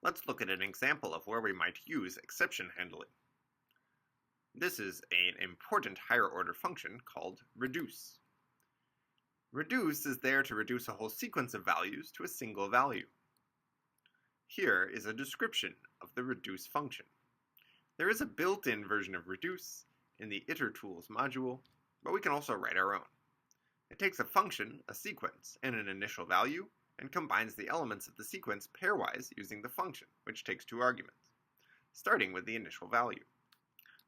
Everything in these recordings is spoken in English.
Let's look at an example of where we might use exception handling. This is an important higher order function called reduce. Reduce is there to reduce a whole sequence of values to a single value. Here is a description of the reduce function. There is a built-in version of reduce in the itertools module, but we can also write our own. It takes a function, a sequence, and an initial value, and combines the elements of the sequence pairwise using the function, which takes two arguments, starting with the initial value.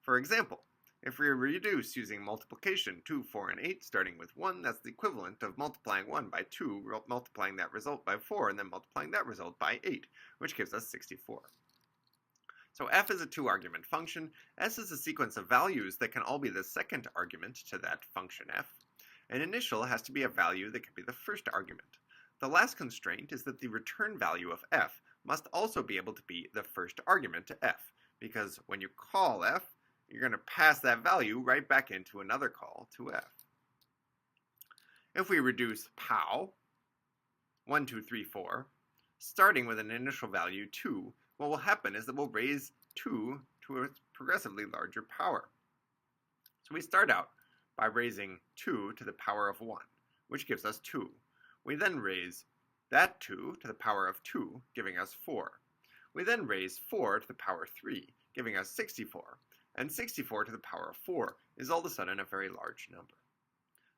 For example, if we reduce using multiplication 2, 4, and 8, starting with 1, that's the equivalent of multiplying 1 by 2, multiplying that result by 4, and then multiplying that result by 8, which gives us 64. So f is a two-argument function, s is a sequence of values that can all be the second argument to that function f, and initial has to be a value that can be the first argument. The last constraint is that the return value of f must also be able to be the first argument to f, because when you call f, you're going to pass that value right back into another call to f. If we reduce pow, 1, 2, 3, 4, starting with an initial value 2, what will happen is that we'll raise 2 to a progressively larger power. So we start out by raising 2 to the power of 1, which gives us 2. We then raise that 2 to the power of 2, giving us 4. We then raise 4 to the power 3, giving us 64. And 64 to the power of 4 is all of a sudden a very large number.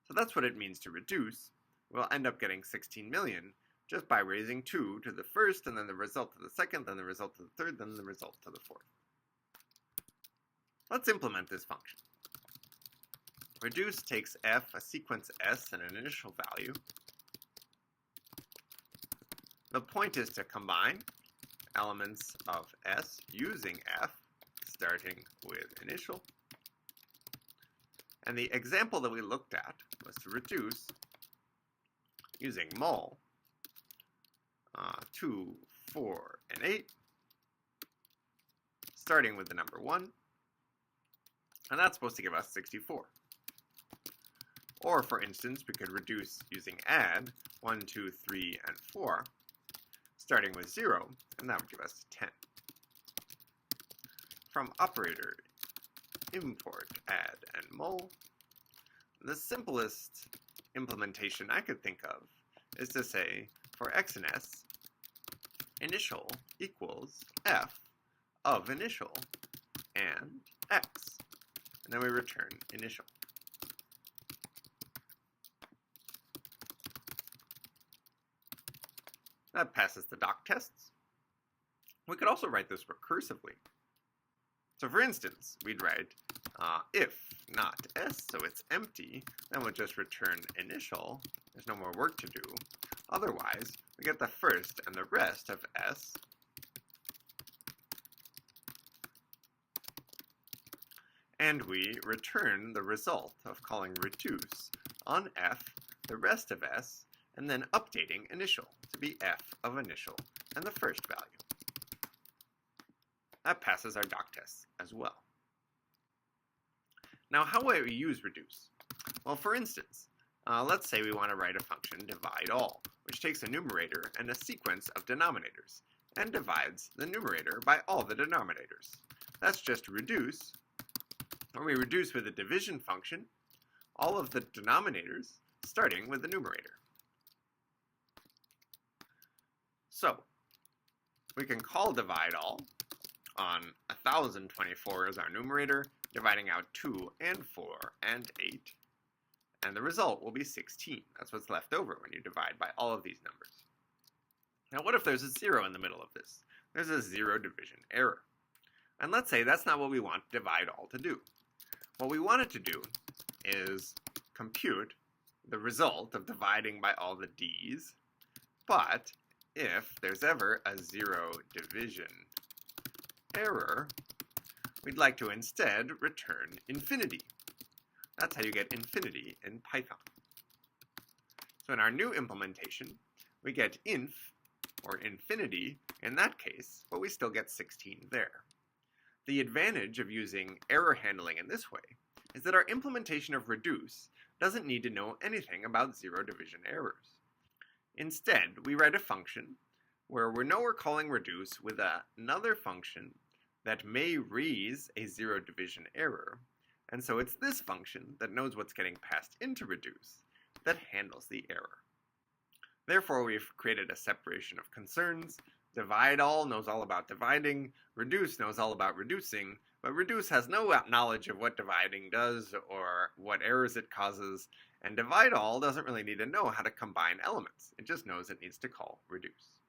So that's what it means to reduce. We'll end up getting 16 million just by raising 2 to the first, and then the result to the second, then the result to the third, then the result to the fourth. Let's implement this function. Reduce takes f, a sequence s, and an initial value. The point is to combine elements of s using f, starting with initial. And the example that we looked at was to reduce using mul 2, 4, and 8, starting with the number 1, and that's supposed to give us 64. Or, for instance, we could reduce using add 1, 2, 3, and 4, starting with 0, and that would give us 10. From operator, import, add, and mul, the simplest implementation I could think of is to say, for x and s, initial equals f of initial and x. And then we return initial. That passes the doc tests. We could also write this recursively. So for instance, we'd write if not s, so it's empty, then we'll just return initial. There's no more work to do. Otherwise, we get the first and the rest of s, and we return the result of calling reduce on f, the rest of s, and then updating initial to be f of initial and the first value. That passes our doc tests as well. Now, how will we use reduce? Well, for instance, let's say we want to write a function divide all, which takes a numerator and a sequence of denominators, and divides the numerator by all the denominators. That's just reduce, where we reduce with a division function all of the denominators, starting with the numerator. So, we can call divide all on 1024 as our numerator, dividing out 2 and 4 and 8, and the result will be 16. That's what's left over when you divide by all of these numbers. Now what if there's a 0 in the middle of this? There's a 0 division error. And let's say that's not what we want divide all to do. What we want it to do is compute the result of dividing by all the d's, but if there's ever a 0 division error, we'd like to instead return infinity. That's how you get infinity in Python. So in our new implementation, we get inf, or infinity, in that case, but we still get 16 there. The advantage of using error handling in this way is that our implementation of reduce doesn't need to know anything about 0 division errors. Instead, we write a function where we know we're calling reduce with another function that may raise a zero division error, and so it's this function that knows what's getting passed into reduce that handles the error. Therefore, we've created a separation of concerns. Divide all knows all about dividing, reduce knows all about reducing, but reduce has no knowledge of what dividing does or what errors it causes, and divide all doesn't really need to know how to combine elements. It just knows it needs to call reduce.